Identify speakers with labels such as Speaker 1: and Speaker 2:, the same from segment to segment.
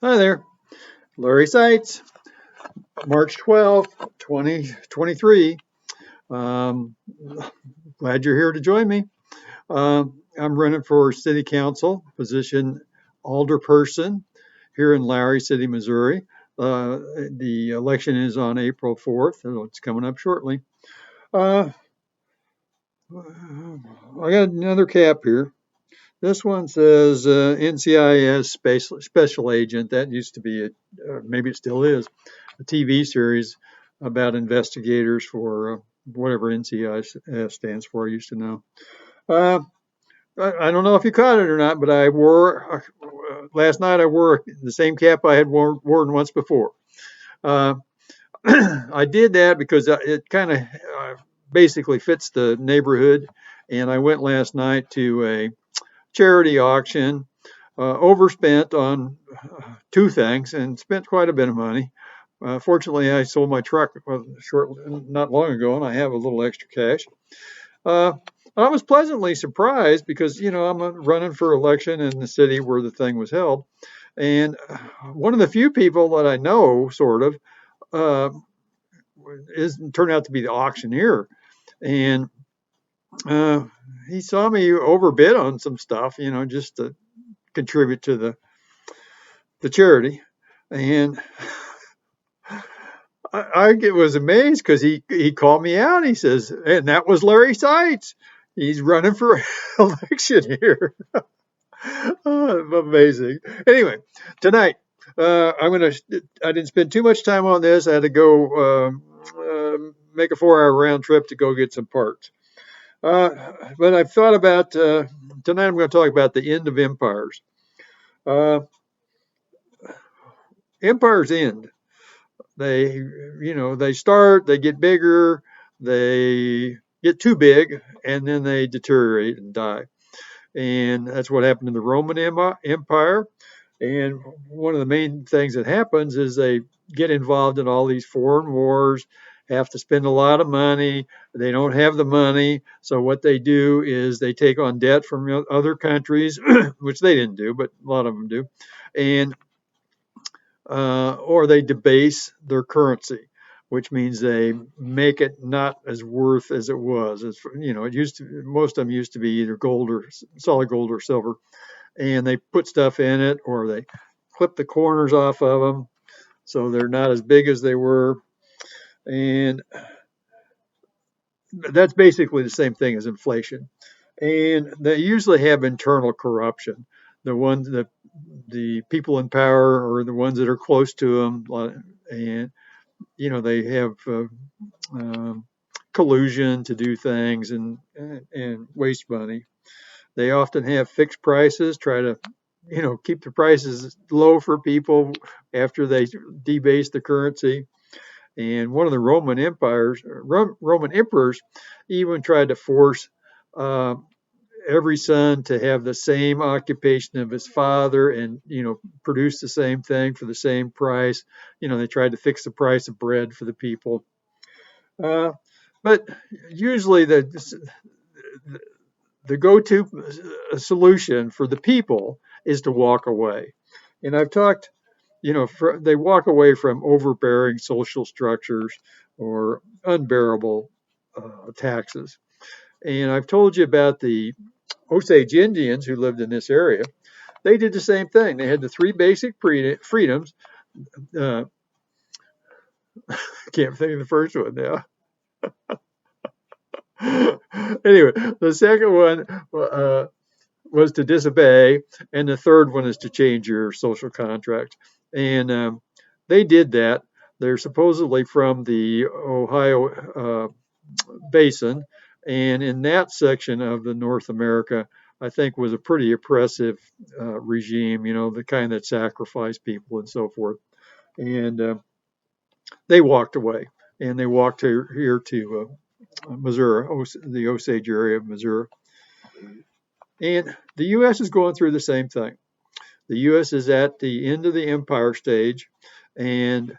Speaker 1: Hi there, Larry Seitz, March 12th, 2023. Um, Glad you're here to join me. I'm running for City Council position alderperson here in Larry City, Missouri. The election is on April 4th, so it's coming up shortly. Uh, I got another cap here. This one says NCIS special agent. That used to be, maybe it still is, a TV series about investigators for whatever NCIS stands for. I used to know. Uh, I don't know if you caught it or not, but I wore last night. I wore the same cap I had worn once before. Uh, I did that because it kind of basically fits the neighborhood, and I went last night to a charity auction. Overspent on two things and spent quite a bit of money. Fortunately, I sold my truck not long ago, and I have a little extra cash. Uh, I was pleasantly surprised because I'm running for election in the city where the thing was held, and one of the few people that I know, sort of, uh, is turned out to be the auctioneer, and uh, he saw me overbid on some stuff, just to contribute to the charity, and I was amazed because he called me out. He says, and that was Larry Seitz. He's running for election here. Oh, amazing. Anyway, tonight I didn't spend too much time on this. I had to go make a 4-hour round trip to go get some parts. But I've thought about tonight. I'm going to talk about the end of empires. Uh, Empires end. They start, they get bigger, they get too big, and then they deteriorate and die. And that's what happened in the Roman Empire. And one of the main things that happens is they get involved in all these foreign wars, have to spend a lot of money. They don't have the money. So what they do is they take on debt from other countries, which they didn't do, but a lot of them do. And or they debase their currency, which means they make it not as worth as it was. It used to, most of them used to be either gold or solid gold or silver, and they put stuff in it or they clip the corners off of them so they're not as big as they were. And that's basically the same thing as inflation. And they usually have internal corruption. The ones that the people in power or the ones that are close to them, and they have um, collusion to do things and waste money. They often have fixed prices, try to keep the prices low for people after they debase the currency. And one of the Roman emperors, even tried to force uh, every son to have the same occupation of his father and produce the same thing for the same price. They tried to fix the price of bread for the people. uh, but usually the go-to solution for the people is to walk away. And I've talked, they walk away from overbearing social structures or unbearable taxes. And I've told you about the Osage Indians who lived in this area. They did the same thing. They had the three basic freedoms. Uh, can't think of the first one now. Anyway, the second one was to disobey, and the third one is to change your social contract. And they did that. They're supposedly from the Ohio basin, and in that section of the North America, I think was a pretty oppressive regime. The kind that sacrificed people and so forth. And they walked away, and they walked here to Missouri, the Osage area of Missouri. And the U.S. is going through the same thing. The U.S. is at the end of the empire stage, and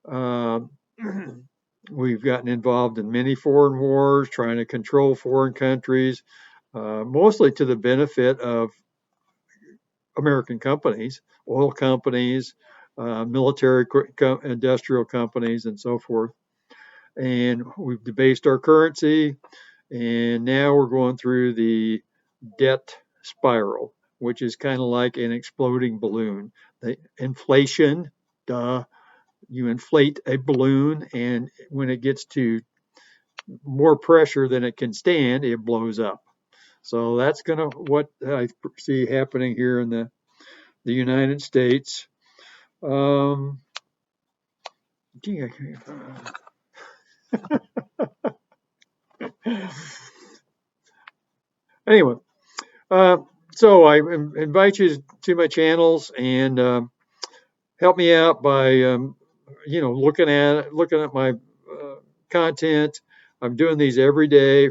Speaker 1: um, we've gotten involved in many foreign wars, trying to control foreign countries, mostly to the benefit of American companies, oil companies, military industrial companies, and so forth. And we've debased our currency, and now we're going through the debt spiral, which is kind of like an exploding balloon. The inflation, duh, you inflate a balloon, and when it gets to more pressure than it can stand, it blows up. So that's gonna what I see happening here in the United States. Um, anyway, uh, so I invite you to my channels and help me out by looking at my content. I'm doing these every day,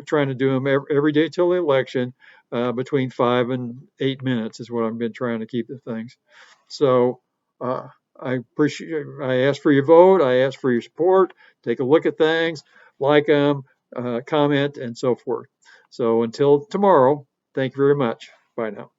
Speaker 1: trying to do them every day till the election. Between 5 and 8 minutes is what I've been trying to keep the things. So I appreciate. I ask for your vote. I ask for your support. Take a look at things, like them, comment, and so forth. So until tomorrow, thank you very much. Bye now.